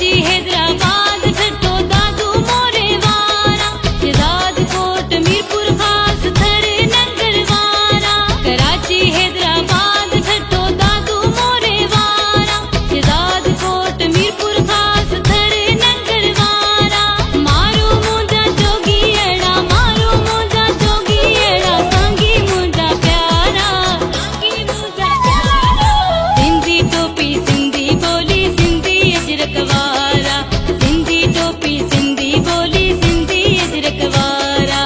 कराची हैदराबाद ठट्ठो दादू मोरे वारा शहजाद कोट मीरपुर खास थरे नंगरवारा कराची हैदराबाद ठट्ठो दादू मोरे वारा शहजाद कोट मीरपुर खास थरे नंगरवारा मारो मुंजा जोगी एड़ा मारो मुंजा जोगी एड़ा सांगी मुंजा प्यारा सांगी मुंजा प्यारा सिंधी टोपी सिंधी बोली सिंधी अजरकवारा सिंधी टोपी सिंधी बोली सिंधी अजरकवारा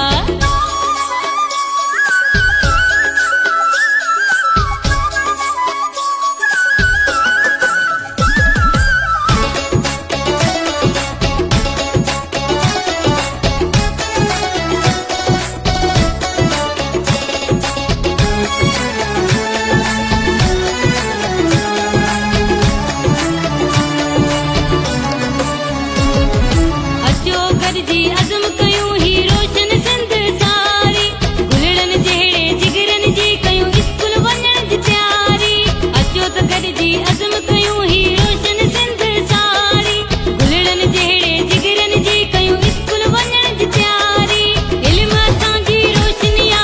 अचो गॾिजी अज़म कयूं ही रोशन सिंध सारी गुलड़न जहिड़े जिगरन जी कयूं स्कूल वञण जी तयारी अचो त गॾिजी अज़म कयूं ही रोशन सिंध सारी गुलड़न जहिड़े जिगरन जी कयूं स्कूल वञण जी तयारी इल्म असांजी रोशनिया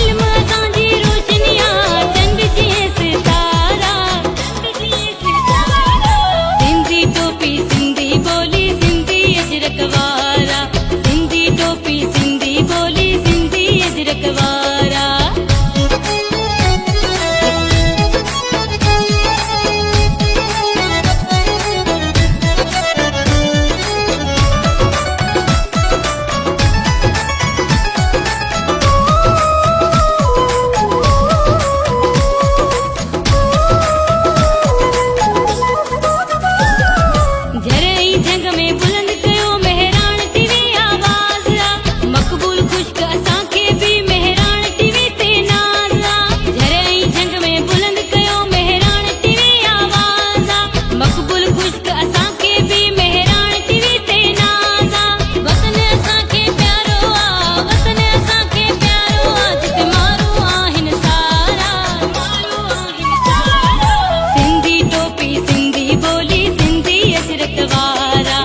इल्म असांजी रोशनिया चंड जीअं सितारा चंड जीअं सितारा सिंधी टोपी सिंधी बोली सिंधी अजरकवारा सिंधी टोपी सिंधी बोली सिंधी अजरकवारा झरई जंग में बुलंद कयो मेहरान टीवी आवाज़ आ मक़बूल ख़ुश्क असांखे बि मेहरान टीवी ते नाज़ आ झरई जंग में बुलंद कयो मेहरान टीवी आवाज़ आ मक़बूल ख़ुश्क असांखे बि मेहरान टीवी ते नाज़ आ वतन असांखे प्यारो आ वतन असांखे प्यारो आ जिते माण्हू आहिनि सारा माण्हू आहिनि सारा सिंधी टोपी सिंधी बोली सिंधी अजरकवारा